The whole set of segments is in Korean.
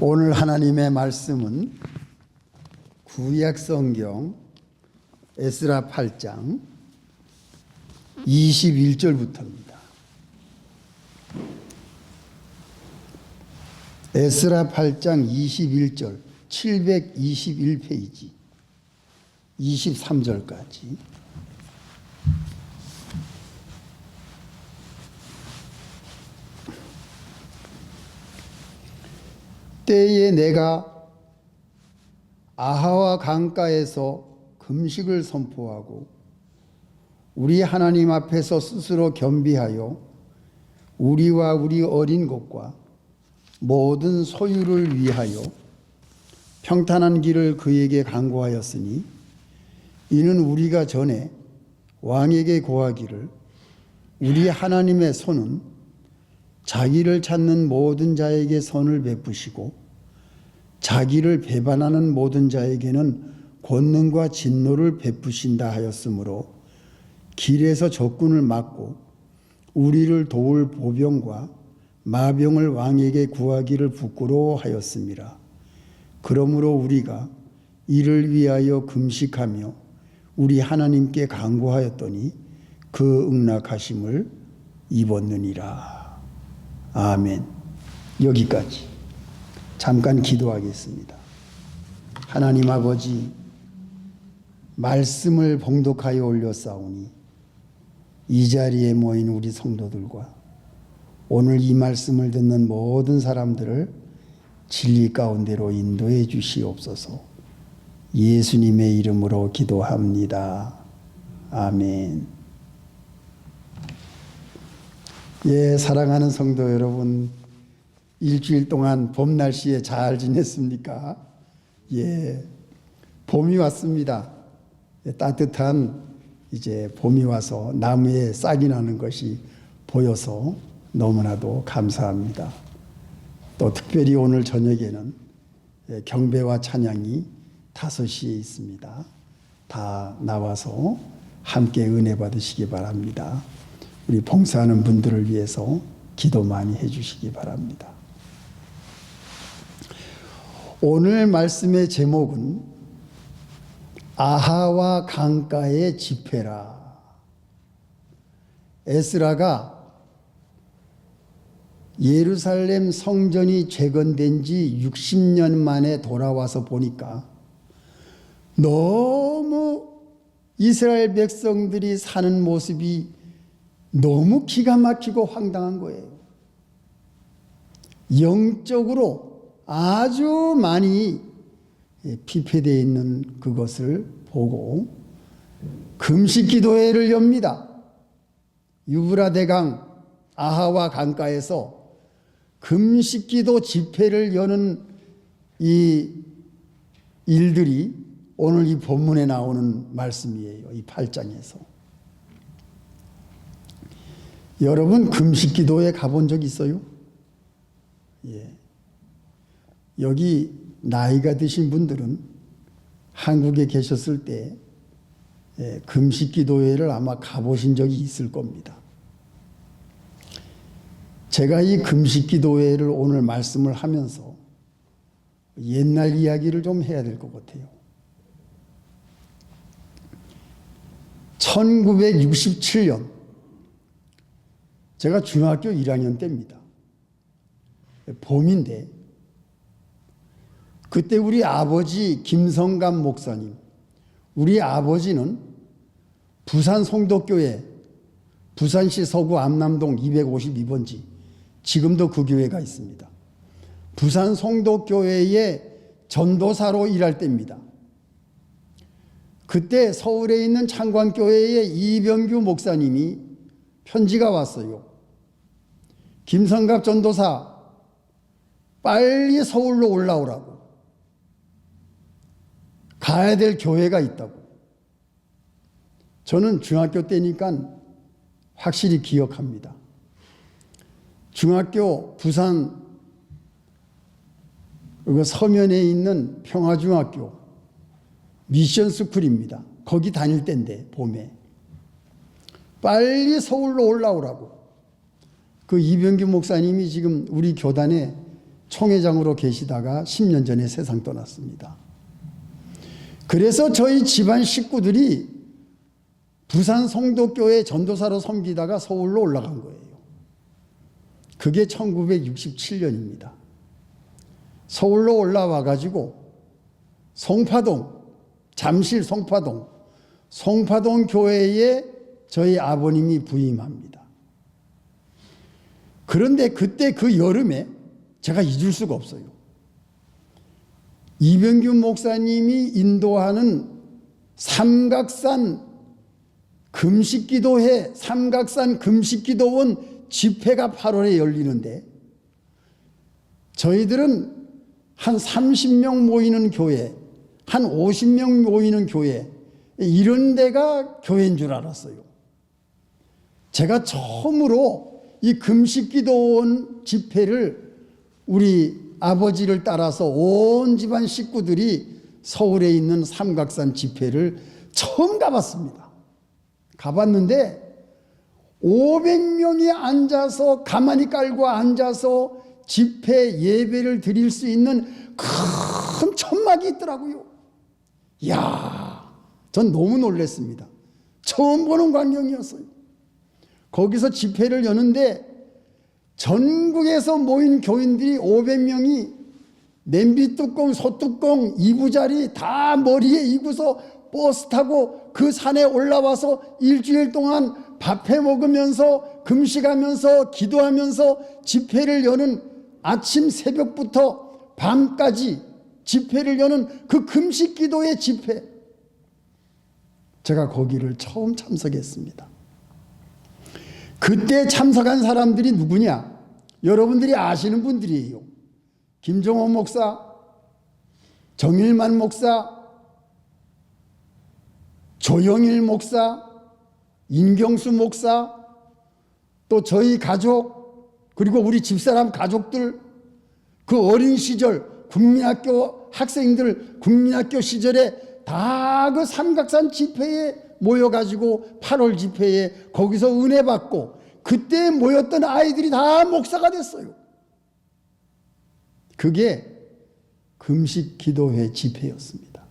오늘 하나님의 말씀은 구약 성경 에스라 8장 21절부터입니다. 에스라 8장 21절 721페이지 23절까지. 때에 내가 아하와 강가에서 금식을 선포하고 우리 하나님 앞에서 스스로 겸비하여 우리와 우리 어린 것과 모든 소유를 위하여 평탄한 길을 그에게 강구하였으니 이는 우리가 전에 왕에게 고하기를 우리 하나님의 손은 자기를 찾는 모든 자에게 선을 베푸시고 자기를 배반하는 모든 자에게는 권능과 진노를 베푸신다 하였으므로 길에서 적군을 막고 우리를 도울 보병과 마병을 왕에게 구하기를 부끄러워하였습니다. 그러므로 우리가 이를 위하여 금식하며 우리 하나님께 간구하였더니 그 응낙하심을 입었느니라. 아멘. 여기까지. 잠깐 기도하겠습니다. 하나님 아버지, 말씀을 봉독하여 올렸사오니 이 자리에 모인 우리 성도들과 오늘 이 말씀을 듣는 모든 사람들을 진리 가운데로 인도해 주시옵소서. 예수님의 이름으로 기도합니다. 아멘. 예, 사랑하는 성도 여러분, 일주일 동안 봄 날씨에 잘 지냈습니까? 예, 봄이 왔습니다. 따뜻한 이제 봄이 와서 나무에 싹이 나는 것이 보여서 너무나도 감사합니다. 또 특별히 오늘 저녁에는 경배와 찬양이 5시에 있습니다. 다 나와서 함께 은혜 받으시기 바랍니다. 우리 봉사하는 분들을 위해서 기도 많이 해주시기 바랍니다. 오늘 말씀의 제목은 아하와 강가의 집회라. 에스라가 예루살렘 성전이 재건된 지 60년 만에 돌아와서 보니까 너무 이스라엘 백성들이 사는 모습이 너무 기가 막히고 황당한 거예요. 영적으로 아주 많이 피폐되어 있는 그것을 보고 금식 기도회를 엽니다. 유브라 대강 아하와 강가에서 금식 기도 집회를 여는 이 일들이 오늘 이 본문에 나오는 말씀이에요. 이 8장에서. 여러분 금식 기도회 가본 적 있어요? 예. 여기 나이가 드신 분들은 한국에 계셨을 때 금식 기도회를 아마 가보신 적이 있을 겁니다. 제가 이 금식 기도회를 오늘 말씀을 하면서 옛날 이야기를 좀 해야 될 것 같아요. 1967년 제가 중학교 1학년 때입니다. 봄인데 그때 우리 아버지 김성감 목사님, 우리 아버지는 부산 송도교회 부산시 서구 암남동 252번지 지금도 그 교회가 있습니다. 부산 송도교회의 전도사로 일할 때입니다. 그때 서울에 있는 창관교회의 이병규 목사님이 편지가 왔어요. 김성갑 전도사 빨리 서울로 올라오라고. 가야 될 교회가 있다고. 저는 중학교 때니까 확실히 기억합니다. 중학교 부산 서면에 있는 평화중학교 미션스쿨입니다. 거기 다닐 때인데 봄에 빨리 서울로 올라오라고. 그 이병규 목사님이 지금 우리 교단에 총회장으로 계시다가 10년 전에 세상 떠났습니다. 그래서 저희 집안 식구들이 부산 성도교회 전도사로 섬기다가 서울로 올라간 거예요. 그게 1967년입니다. 서울로 올라와 가지고 송파동, 잠실 송파동 교회에 저희 아버님이 부임합니다. 그런데 그때 그 여름에 제가 잊을 수가 없어요. 이병규 목사님이 인도하는 삼각산 금식기도회, 삼각산 금식기도원 집회가 8월에 열리는데 저희들은 한 30명 모이는 교회, 한 50명 모이는 교회, 이런 데가 교회인 줄 알았어요. 제가 처음으로 이 금식기도원 집회를 우리 아버지를 따라서 온 집안 식구들이 서울에 있는 삼각산 집회를 처음 가봤습니다. 가봤는데 500명이 앉아서 가만히 깔고 앉아서 집회 예배를 드릴 수 있는 큰 천막이 있더라고요. 이야, 전 너무 놀랐습니다. 처음 보는 광경이었어요. 거기서 집회를 여는데 전국에서 모인 교인들이 500명이 냄비 뚜껑, 소뚜껑, 이부자리 다 머리에 이고서 버스 타고 그 산에 올라와서 일주일 동안 밥해 먹으면서 금식하면서 기도하면서 집회를 여는 아침 새벽부터 밤까지 집회를 여는 그 금식 기도의 집회, 제가 거기를 처음 참석했습니다. 그때 참석한 사람들이 누구냐? 여러분들이 아시는 분들이에요. 김종호 목사, 정일만 목사, 조영일 목사, 인경수 목사, 또 저희 가족, 그리고 우리 집사람 가족들, 그 어린 시절 국민학교 학생들 국민학교 시절에 다 그 삼각산 집회에 모여가지고 8월 집회에 거기서 은혜 받고 그때 모였던 아이들이 다 목사가 됐어요. 그게 금식 기도회 집회였습니다.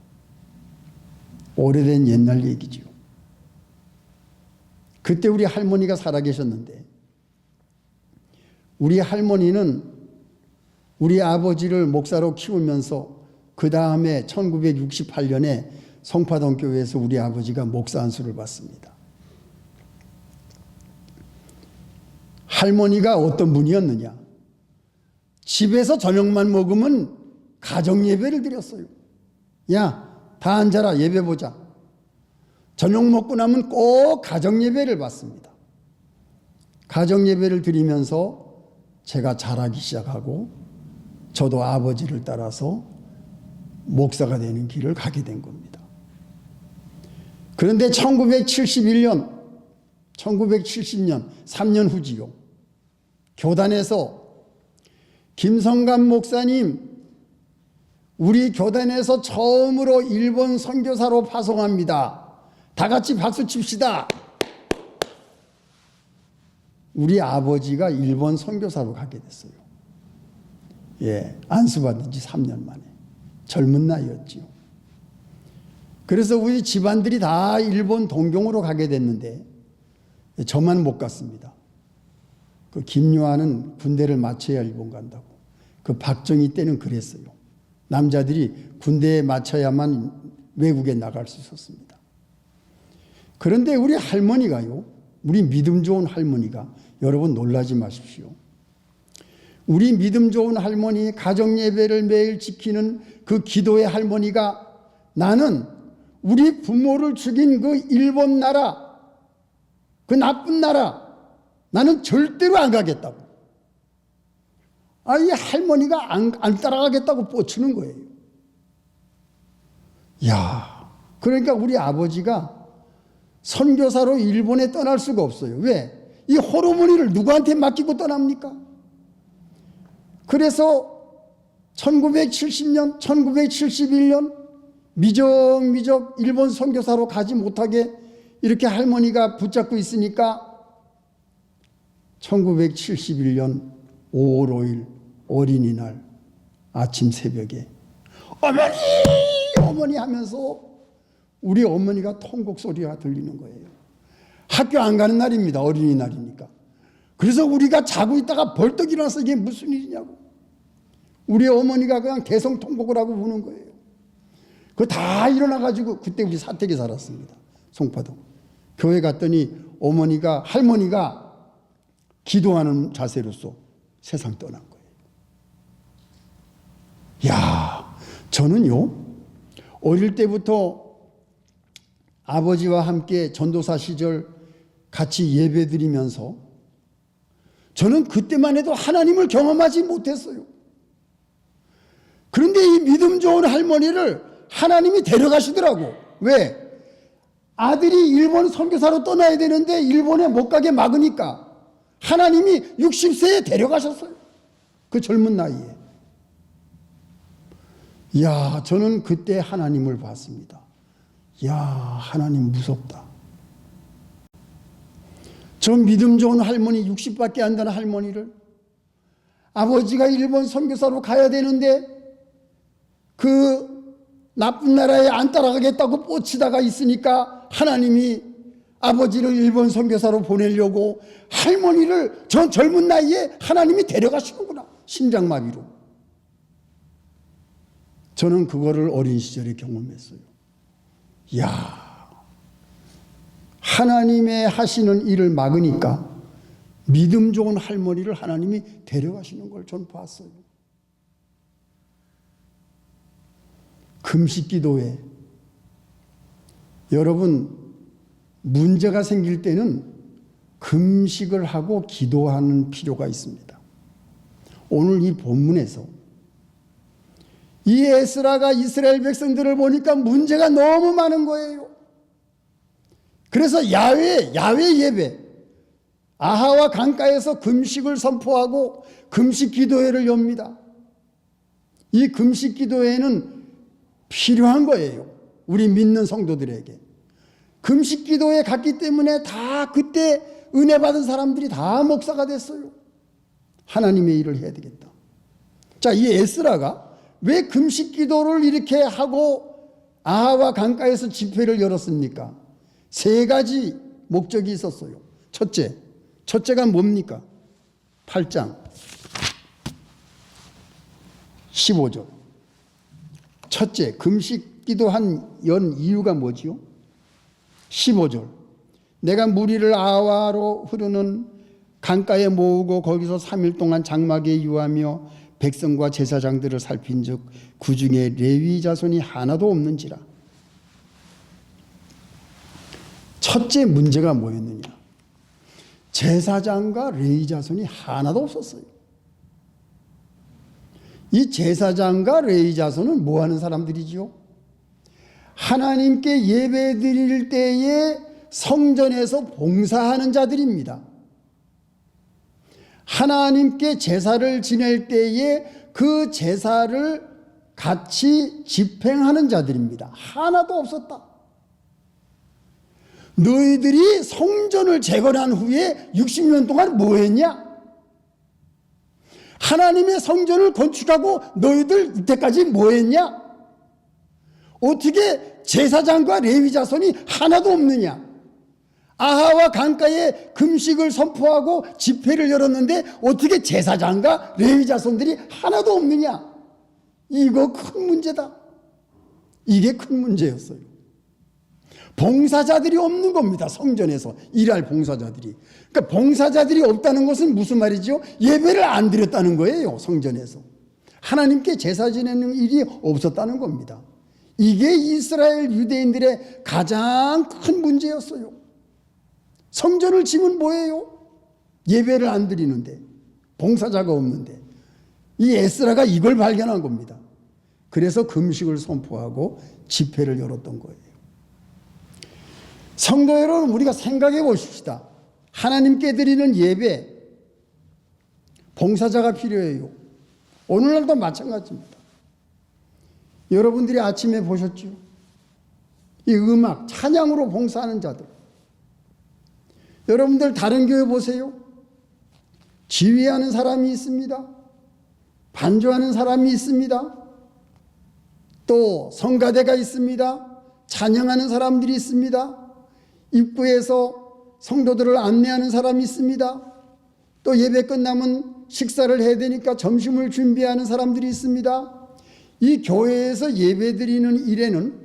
오래된 옛날 얘기죠. 그때 우리 할머니가 살아계셨는데 우리 할머니는 우리 아버지를 목사로 키우면서 그 다음에 1968년에 송파동 교회에서 우리 아버지가 목사 안수를 받습니다. 할머니가 어떤 분이었느냐? 집에서 저녁만 먹으면 가정 예배를 드렸어요. 야, 다 앉아라, 예배 보자. 저녁 먹고 나면 꼭 가정 예배를 받습니다. 가정 예배를 드리면서 제가 자라기 시작하고 저도 아버지를 따라서 목사가 되는 길을 가게 된 겁니다. 그런데 1970년 3년 후지요. 교단에서 김성감 목사님, 우리 교단에서 처음으로 일본 선교사로 파송합니다. 다 같이 박수 칩시다. 우리 아버지가 일본 선교사로 가게 됐어요. 예, 안수받은 지 3년 만에. 젊은 나이였지요. 그래서 우리 집안들이 다 일본 동경으로 가게 됐는데 저만 못 갔습니다. 그 김요한은 군대를 마쳐야 일본 간다고. 그 박정희 때는 그랬어요. 남자들이 군대에 마쳐야만 외국에 나갈 수 있었습니다. 그런데 우리 할머니가요, 우리 믿음 좋은 할머니가, 여러분 놀라지 마십시오. 우리 믿음 좋은 할머니, 가정 예배를 매일 지키는 그 기도의 할머니가 나는 우리 부모를 죽인 그 일본 나라, 그 나쁜 나라, 나는 절대로 안 가겠다고. 이 할머니가 안 따라가겠다고 뻗치는 거예요. 야, 그러니까 우리 아버지가 선교사로 일본에 떠날 수가 없어요. 왜? 이 호르몬이를 누구한테 맡기고 떠납니까? 그래서 1970년, 1971년 미적미적 일본 선교사로 가지 못하게 이렇게 할머니가 붙잡고 있으니까 1971년 5월 5일 어린이날 아침 새벽에 어머니 어머니 하면서 우리 어머니가 통곡 소리가 들리는 거예요. 학교 안 가는 날입니다. 어린이날이니까. 그래서 우리가 자고 있다가 벌떡 일어나서 이게 무슨 일이냐고. 우리 어머니가 그냥 대성통곡을 하고 우는 거예요. 그거 다 일어나가지고, 그때 우리 사택에 살았습니다. 송파동. 교회 갔더니 할머니가 기도하는 자세로서 세상 떠난 거예요. 야, 저는요, 어릴 때부터 아버지와 함께 전도사 시절 같이 예배 드리면서 저는 그때만 해도 하나님을 경험하지 못했어요. 그런데 이 믿음 좋은 할머니를 하나님이 데려가시더라고. 왜? 아들이 일본 선교사로 떠나야 되는데 일본에 못 가게 막으니까 하나님이 60세에 데려가셨어요. 그 젊은 나이에. 이야, 저는 그때 하나님을 봤습니다. 이야, 하나님 무섭다. 저 믿음 좋은 할머니, 60밖에 안 되는 할머니를 아버지가 일본 선교사로 가야 되는데 그 나쁜 나라에 안 따라가겠다고 뻗치다가 있으니까 하나님이 아버지를 일본 선교사로 보내려고 할머니를 저 젊은 나이에 하나님이 데려가시는구나. 심장마비로. 저는 그거를 어린 시절에 경험했어요. 이야, 하나님의 하시는 일을 막으니까 믿음 좋은 할머니를 하나님이 데려가시는 걸 전 봤어요. 금식 기도회. 여러분, 문제가 생길 때는 금식을 하고 기도하는 필요가 있습니다. 오늘 이 본문에서 이 에스라가 이스라엘 백성들을 보니까 문제가 너무 많은 거예요. 그래서 야외 예배, 아하와 강가에서 금식을 선포하고 금식 기도회를 엽니다. 이 금식 기도회는 필요한 거예요. 우리 믿는 성도들에게. 금식 기도에 갔기 때문에 다 그때 은혜 받은 사람들이 다 목사가 됐어요. 하나님의 일을 해야 되겠다. 자, 이 에스라가 왜 금식 기도를 이렇게 하고 아하와 강가에서 집회를 열었습니까? 세 가지 목적이 있었어요. 첫째가 뭡니까? 8장 15절. 첫째, 금식 기도한 연 이유가 뭐지요? 15절. 내가 무리를 아하와로 흐르는 강가에 모으고 거기서 3일 동안 장막에 유하며 백성과 제사장들을 살핀즉 그 중에 레위 자손이 하나도 없는지라. 첫째 문제가 뭐였느냐? 제사장과 레위 자손이 하나도 없었어요. 이 제사장과 레위 자손은 뭐 하는 사람들이지요? 하나님께 예배 드릴 때에 성전에서 봉사하는 자들입니다. 하나님께 제사를 지낼 때에 그 제사를 같이 집행하는 자들입니다. 하나도 없었다. 너희들이 성전을 재건한 후에 60년 동안 뭐 했냐? 하나님의 성전을 건축하고 너희들 이때까지 뭐 했냐? 어떻게 제사장과 레위 자손이 하나도 없느냐? 아하와 강가에 금식을 선포하고 집회를 열었는데 어떻게 제사장과 레위 자손들이 하나도 없느냐? 이거 큰 문제다. 이게 큰 문제였어요. 봉사자들이 없는 겁니다. 성전에서 일할 봉사자들이. 그러니까 봉사자들이 없다는 것은 무슨 말이죠? 예배를 안 드렸다는 거예요. 성전에서. 하나님께 제사 지내는 일이 없었다는 겁니다. 이게 이스라엘 유대인들의 가장 큰 문제였어요. 성전을 지면 뭐예요? 예배를 안 드리는데, 봉사자가 없는데. 이 에스라가 이걸 발견한 겁니다. 그래서 금식을 선포하고 집회를 열었던 거예요. 성도 여러분, 우리가 생각해 보십시다. 하나님께 드리는 예배, 봉사자가 필요해요. 오늘날도 마찬가지입니다. 여러분들이 아침에 보셨죠? 이 음악, 찬양으로 봉사하는 자들. 여러분들 다른 교회 보세요. 지휘하는 사람이 있습니다. 반주하는 사람이 있습니다. 또 성가대가 있습니다. 찬양하는 사람들이 있습니다. 입구에서 성도들을 안내하는 사람이 있습니다. 또 예배 끝나면 식사를 해야 되니까 점심을 준비하는 사람들이 있습니다. 이 교회에서 예배드리는 일에는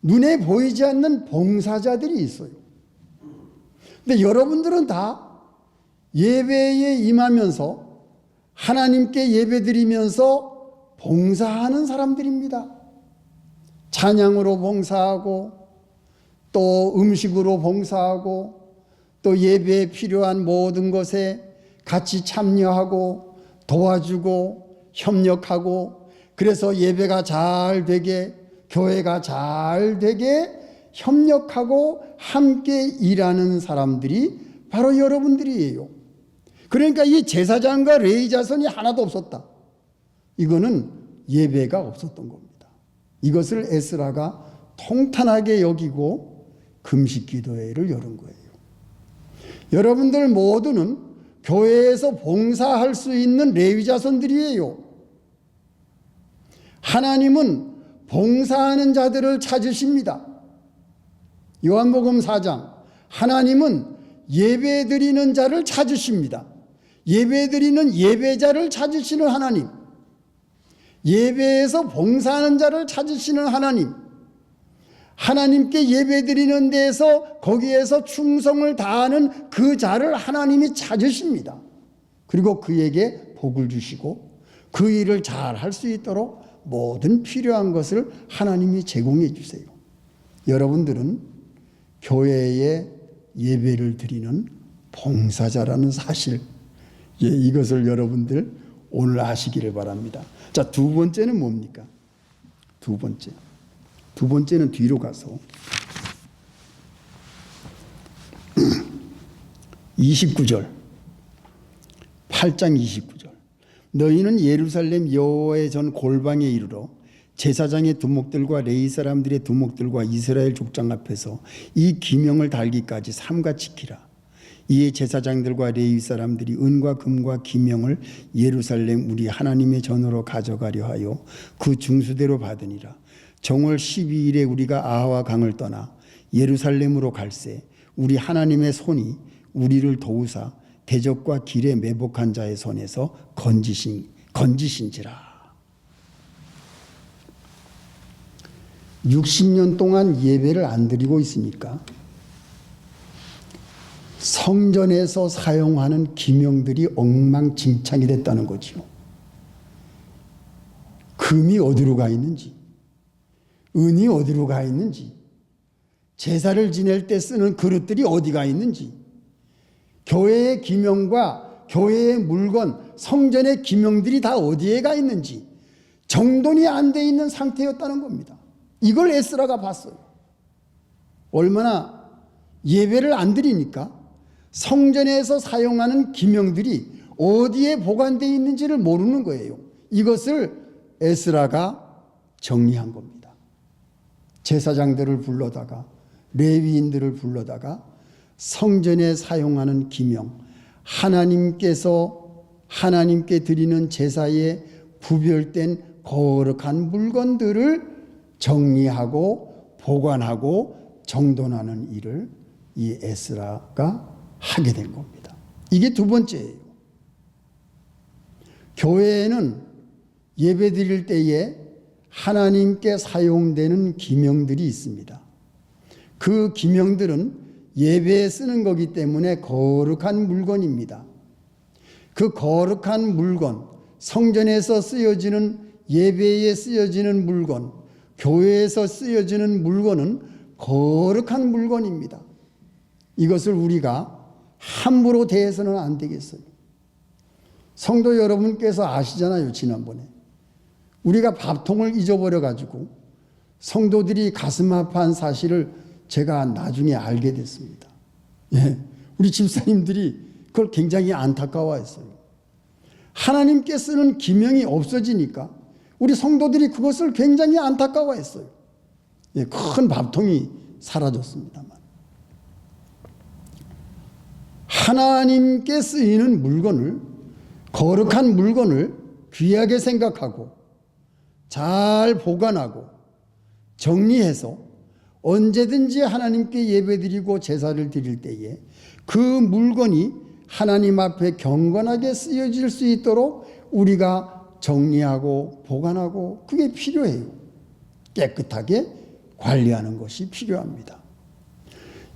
눈에 보이지 않는 봉사자들이 있어요. 근데 여러분들은 다 예배에 임하면서 하나님께 예배드리면서 봉사하는 사람들입니다. 찬양으로 봉사하고 또 음식으로 봉사하고 또 예배에 필요한 모든 것에 같이 참여하고 도와주고 협력하고 그래서 예배가 잘 되게 교회가 잘 되게 협력하고 함께 일하는 사람들이 바로 여러분들이에요. 그러니까 이 제사장과 레위 자손이 하나도 없었다. 이거는 예배가 없었던 겁니다. 이것을 에스라가 통탄하게 여기고 금식 기도회를 열은 거예요. 여러분들 모두는 교회에서 봉사할 수 있는 레위 자손들이에요. 하나님은 봉사하는 자들을 찾으십니다. 요한복음 4장 하나님은 예배드리는 자를 찾으십니다. 예배드리는 예배자를 찾으시는 하나님, 예배에서 봉사하는 자를 찾으시는 하나님, 하나님께 예배드리는 데에서 거기에서 충성을 다하는 그 자를 하나님이 찾으십니다. 그리고 그에게 복을 주시고 그 일을 잘 할 수 있도록 모든 필요한 것을 하나님이 제공해 주세요. 여러분들은 교회에 예배를 드리는 봉사자라는 사실, 이것을 여러분들 오늘 아시기를 바랍니다. 자, 두 번째는 뭡니까? 두 번째는 뒤로 가서 29절, 8장 29절. 너희는 예루살렘 여호와의 전 골방에 이르러 제사장의 두목들과 레위 사람들의 두목들과 이스라엘 족장 앞에서 이 기명을 달기까지 삼가 지키라. 이에 제사장들과 레위 사람들이 은과 금과 기명을 예루살렘 우리 하나님의 전으로 가져가려 하여 그 중수대로 받으니라. 정월 12일에 우리가 아하와 강을 떠나 예루살렘으로 갈새 우리 하나님의 손이 우리를 도우사 대적과 길에 매복한 자의 손에서 건지신지라. 60년 동안 예배를 안 드리고 있으니까 성전에서 사용하는 기명들이 엉망진창이 됐다는 거죠. 금이 어디로 가 있는지, 은이 어디로 가 있는지, 제사를 지낼 때 쓰는 그릇들이 어디가 있는지, 교회의 기명과 교회의 물건, 성전의 기명들이 다 어디에 가 있는지 정돈이 안 돼 있는 상태였다는 겁니다. 이걸 에스라가 봤어요. 얼마나 예배를 안 드리니까 성전에서 사용하는 기명들이 어디에 보관되어 있는지를 모르는 거예요. 이것을 에스라가 정리한 겁니다. 제사장들을 불러다가 레위인들을 불러다가 성전에 사용하는 기명, 하나님께 드리는 제사에 구별된 거룩한 물건들을 정리하고 보관하고 정돈하는 일을 이 에스라가 하게 된 겁니다. 이게 두 번째예요. 교회에는 예배 드릴 때에 하나님께 사용되는 기명들이 있습니다. 그 기명들은 예배에 쓰는 거기 때문에 거룩한 물건입니다. 그 거룩한 물건, 성전에서 쓰여지는, 예배에 쓰여지는 물건, 교회에서 쓰여지는 물건은 거룩한 물건입니다. 이것을 우리가 함부로 대해서는 안 되겠어요. 성도 여러분께서 아시잖아요. 지난번에 우리가 밥통을 잊어버려 가지고 성도들이 가슴 아파한 사실을 제가 나중에 알게 됐습니다. 우리 집사님들이 그걸 굉장히 안타까워했어요. 하나님께 쓰는 기명이 없어지니까 우리 성도들이 그것을 굉장히 안타까워했어요. 큰 밥통이 사라졌습니다만, 하나님께 쓰이는 물건을, 거룩한 물건을 귀하게 생각하고 잘 보관하고 정리해서 언제든지 하나님께 예배드리고 제사를 드릴 때에 그 물건이 하나님 앞에 경건하게 쓰여질 수 있도록 우리가 정리하고 보관하고 그게 필요해요. 깨끗하게 관리하는 것이 필요합니다.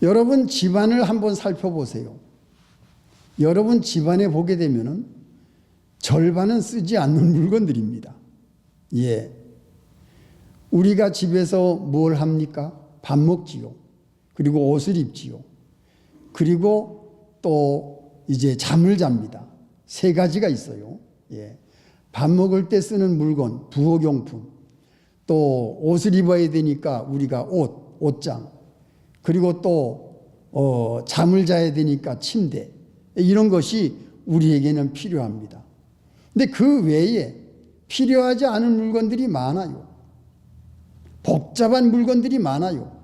여러분 집안을 한번 살펴보세요. 여러분 집안에 보게 되면은 절반은 쓰지 않는 물건들입니다. 예. 우리가 집에서 뭘 합니까? 밥 먹지요. 그리고 옷을 입지요. 그리고 또 이제 잠을 잡니다. 세 가지가 있어요. 예. 밥 먹을 때 쓰는 물건, 부엌용품. 또 옷을 입어야 되니까 우리가 옷장. 그리고 또 잠을 자야 되니까 침대. 이런 것이 우리에게는 필요합니다. 근데 그 외에 필요하지 않은 물건들이 많아요. 복잡한 물건들이 많아요.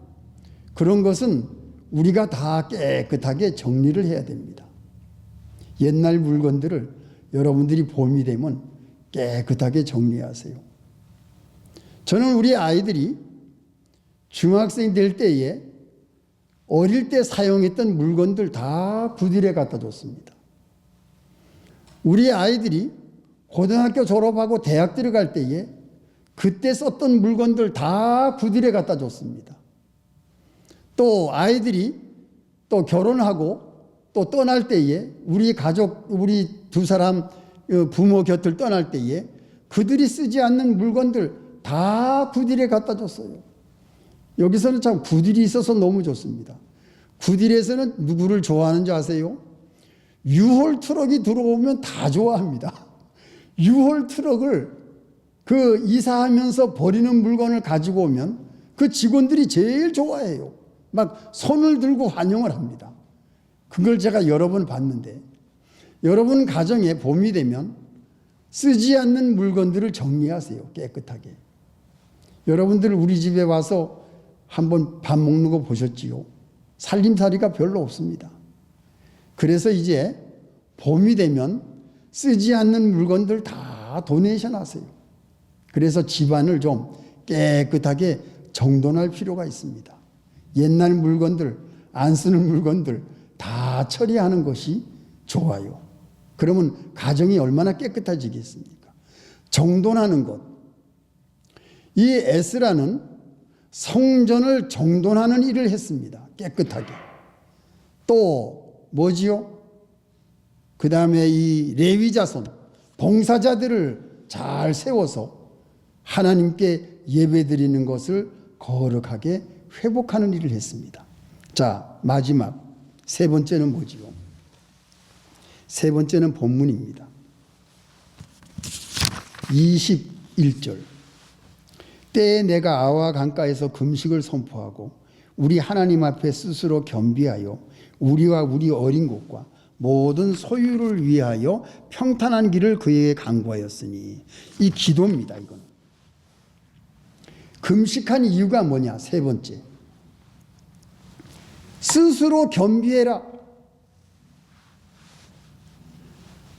그런 것은 우리가 다 깨끗하게 정리를 해야 됩니다. 옛날 물건들을 여러분들이 봄이 되면 깨끗하게 정리하세요. 저는 우리 아이들이 중학생 될 때에 어릴 때 사용했던 물건들 다 구딜에 갖다 줬습니다. 우리 아이들이 고등학교 졸업하고 대학 들어갈 때에 그때 썼던 물건들 다 구딜에 갖다 줬습니다. 또 아이들이 또 결혼하고 또 떠날 때에 우리 가족, 우리 두 사람 부모 곁을 떠날 때에 그들이 쓰지 않는 물건들 다 구딜에 갖다 줬어요. 여기서는 참 구딜이 있어서 너무 좋습니다. 구딜에서는 누구를 좋아하는지 아세요? 유홀 트럭이 들어오면 다 좋아합니다. 유홀 트럭을 그 이사하면서 버리는 물건을 가지고 오면 그 직원들이 제일 좋아해요. 막 손을 들고 환영을 합니다. 그걸 제가 여러 번 봤는데 여러분 가정에 봄이 되면 쓰지 않는 물건들을 정리하세요. 깨끗하게. 여러분들 우리 집에 와서 한번 밥 먹는 거 보셨지요? 살림살이가 별로 없습니다. 그래서 이제 봄이 되면 쓰지 않는 물건들 다 도네이션 하세요. 그래서 집안을 좀 깨끗하게 정돈할 필요가 있습니다. 옛날 물건들, 안 쓰는 물건들 다 처리하는 것이 좋아요. 그러면 가정이 얼마나 깨끗해지겠습니까? 정돈하는 것. 이 에스라는 성전을 정돈하는 일을 했습니다. 깨끗하게. 또 뭐지요? 그 다음에 이 레위자손, 봉사자들을 잘 세워서 하나님께 예배드리는 것을 거룩하게 회복하는 일을 했습니다. 자, 마지막 세 번째는 뭐지요? 세 번째는 본문입니다. 21절. 때에 내가 아와 강가에서 금식을 선포하고 우리 하나님 앞에 스스로 겸비하여 우리와 우리 어린 곳과 모든 소유를 위하여 평탄한 길을 그에게 강구하였으니. 이 기도입니다. 이건 금식한 이유가 뭐냐? 세 번째, 스스로 겸비해라.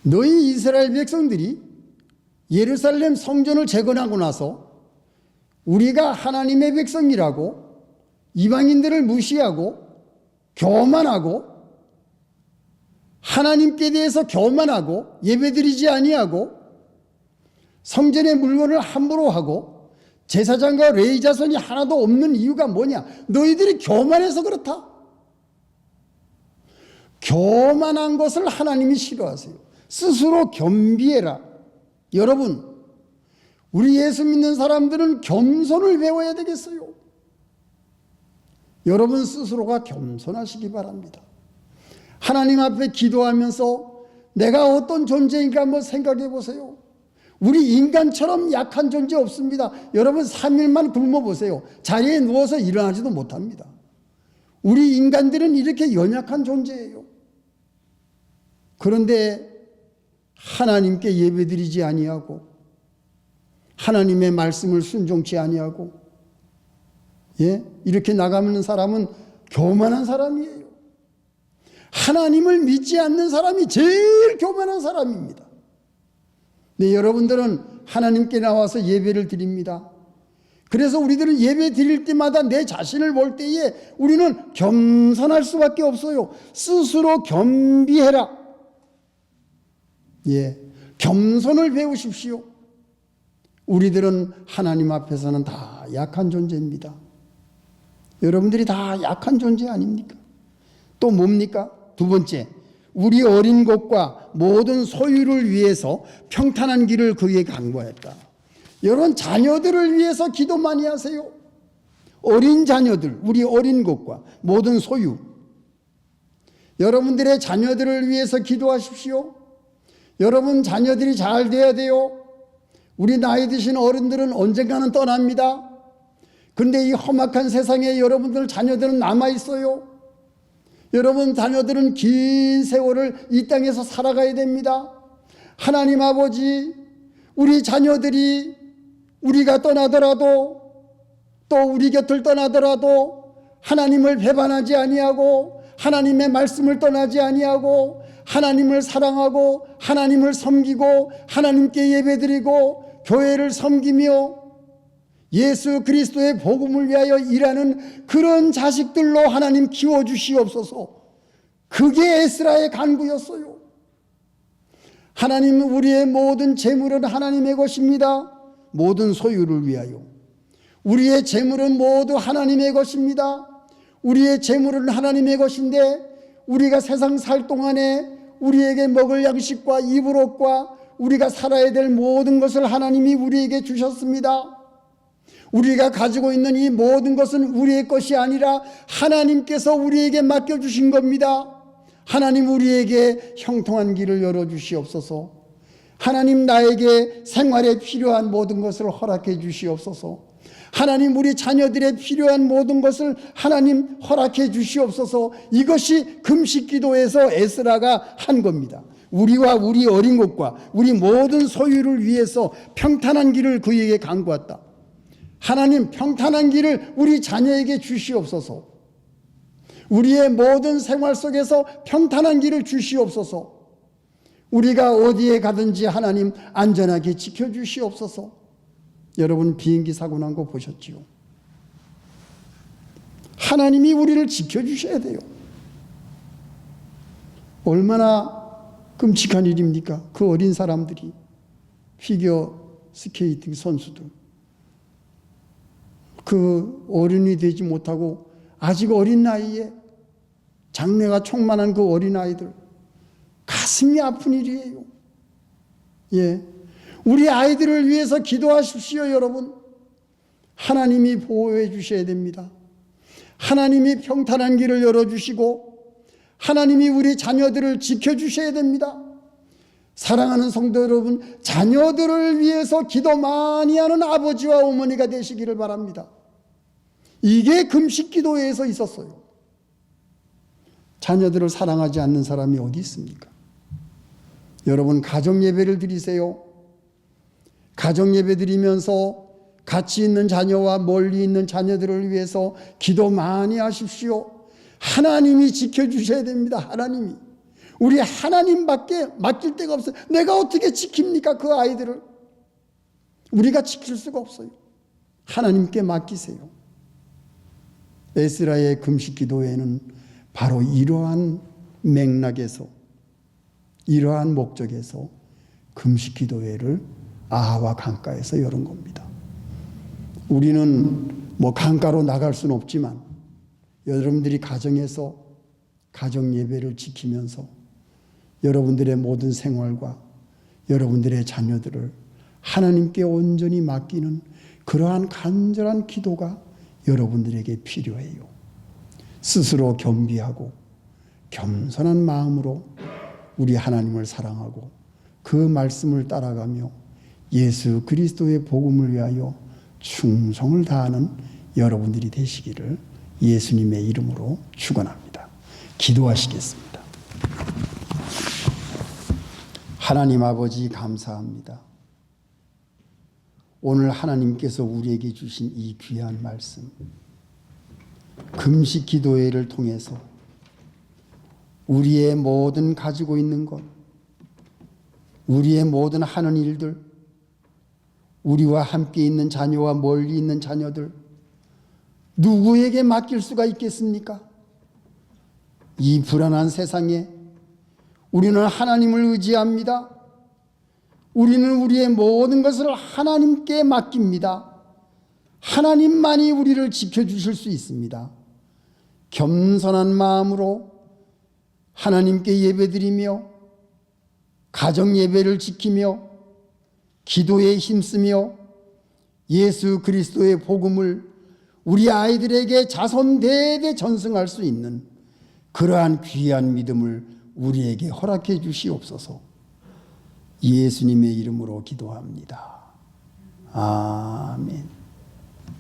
너희 이스라엘 백성들이 예루살렘 성전을 재건하고 나서 우리가 하나님의 백성이라고 이방인들을 무시하고 교만하고 하나님께 대해서 교만하고 예배드리지 아니하고 성전의 물건을 함부로 하고 제사장과 레위자손이 하나도 없는 이유가 뭐냐? 너희들이 교만해서 그렇다. 교만한 것을 하나님이 싫어하세요. 스스로 겸비해라. 여러분, 우리 예수 믿는 사람들은 겸손을 배워야 되겠어요. 여러분 스스로가 겸손하시기 바랍니다. 하나님 앞에 기도하면서 내가 어떤 존재인가 한번 생각해 보세요. 우리 인간처럼 약한 존재 없습니다. 여러분 3일만 굶어 보세요. 자리에 누워서 일어나지도 못합니다. 우리 인간들은 이렇게 연약한 존재예요. 그런데 하나님께 예배드리지 아니하고 하나님의 말씀을 순종치 아니하고 이렇게 나가는 사람은 교만한 사람이에요. 하나님을 믿지 않는 사람이 제일 교만한 사람입니다. 네, 여러분들은 하나님께 나와서 예배를 드립니다. 그래서 우리들은 예배 드릴 때마다 내 자신을 볼 때에 우리는 겸손할 수밖에 없어요. 스스로 겸비해라. 예, 겸손을 배우십시오. 우리들은 하나님 앞에서는 다 약한 존재입니다. 여러분들이 다 약한 존재 아닙니까? 또 뭡니까? 두 번째, 우리 어린 것과 모든 소유를 위해서 평탄한 길을 그에게 강구하였다. 여러분, 자녀들을 위해서 기도 많이 하세요. 어린 자녀들, 우리 어린 것과 모든 소유. 여러분들의 자녀들을 위해서 기도하십시오. 여러분 자녀들이 잘 돼야 돼요. 우리 나이 드신 어른들은 언젠가는 떠납니다. 그런데 이 험악한 세상에 여러분들 자녀들은 남아있어요. 여러분 자녀들은 긴 세월을 이 땅에서 살아가야 됩니다. 하나님 아버지, 우리 자녀들이 우리가 떠나더라도 또 우리 곁을 떠나더라도 하나님을 배반하지 아니하고 하나님의 말씀을 떠나지 아니하고 하나님을 사랑하고 하나님을 섬기고 하나님께 예배드리고 교회를 섬기며 예수 그리스도의 복음을 위하여 일하는 그런 자식들로 하나님 키워주시옵소서. 그게 에스라의 간구였어요. 하나님은 우리의 모든 재물은 하나님의 것입니다. 모든 소유를 위하여. 우리의 재물은 모두 하나님의 것입니다. 우리의 재물은 하나님의 것인데 우리가 세상 살 동안에 우리에게 먹을 양식과 입을 옷과 우리가 살아야 될 모든 것을 하나님이 우리에게 주셨습니다. 우리가 가지고 있는 이 모든 것은 우리의 것이 아니라 하나님께서 우리에게 맡겨주신 겁니다. 하나님 우리에게 형통한 길을 열어주시옵소서. 하나님 나에게 생활에 필요한 모든 것을 허락해 주시옵소서. 하나님 우리 자녀들의 필요한 모든 것을 하나님 허락해 주시옵소서. 이것이 금식 기도에서 에스라가 한 겁니다. 우리와 우리 어린 것과 우리 모든 소유를 위해서 평탄한 길을 그에게 간구했다. 하나님 평탄한 길을 우리 자녀에게 주시옵소서. 우리의 모든 생활 속에서 평탄한 길을 주시옵소서. 우리가 어디에 가든지 하나님 안전하게 지켜주시옵소서. 여러분 비행기 사고 난 거 보셨지요? 하나님이 우리를 지켜주셔야 돼요. 얼마나 끔찍한 일입니까? 그 어린 사람들이, 피겨 스케이팅 선수들, 그 어른이 되지 못하고 아직 어린 나이에 장래가 충만한 그 어린 아이들, 가슴이 아픈 일이에요. 예, 우리 아이들을 위해서 기도하십시오, 여러분. 하나님이 보호해 주셔야 됩니다. 하나님이 평탄한 길을 열어주시고 하나님이 우리 자녀들을 지켜주셔야 됩니다. 사랑하는 성도 여러분, 자녀들을 위해서 기도 많이 하는 아버지와 어머니가 되시기를 바랍니다. 이게 금식 기도회에서 있었어요. 자녀들을 사랑하지 않는 사람이 어디 있습니까? 여러분 가정 예배를 드리세요. 가정 예배 드리면서 같이 있는 자녀와 멀리 있는 자녀들을 위해서 기도 많이 하십시오. 하나님이 지켜주셔야 됩니다. 하나님이. 우리 하나님밖에 맡길 데가 없어요. 내가 어떻게 지킵니까? 그 아이들을. 우리가 지킬 수가 없어요. 하나님께 맡기세요. 에스라의 금식 기도회는 바로 이러한 맥락에서, 이러한 목적에서 금식 기도회를 아하와 강가에서 열은 겁니다. 우리는 뭐 강가로 나갈 수는 없지만 여러분들이 가정에서 가정 예배를 지키면서 여러분들의 모든 생활과 여러분들의 자녀들을 하나님께 온전히 맡기는 그러한 간절한 기도가 여러분들에게 필요해요. 스스로 겸비하고 겸손한 마음으로 우리 하나님을 사랑하고 그 말씀을 따라가며 예수 그리스도의 복음을 위하여 충성을 다하는 여러분들이 되시기를 예수님의 이름으로 축원합니다. 기도하시겠습니다. 하나님 아버지 감사합니다. 오늘 하나님께서 우리에게 주신 이 귀한 말씀, 금식 기도회를 통해서 우리의 모든 가지고 있는 것, 우리의 모든 하는 일들, 우리와 함께 있는 자녀와 멀리 있는 자녀들, 누구에게 맡길 수가 있겠습니까? 이 불안한 세상에 우리는 하나님을 의지합니다. 우리는 우리의 모든 것을 하나님께 맡깁니다. 하나님만이 우리를 지켜주실 수 있습니다. 겸손한 마음으로 하나님께 예배드리며 가정 예배를 지키며 기도에 힘쓰며 예수 그리스도의 복음을 우리 아이들에게 자손 대대 전승할 수 있는 그러한 귀한 믿음을 우리에게 허락해 주시옵소서. 예수님의 이름으로 기도합니다. 아멘.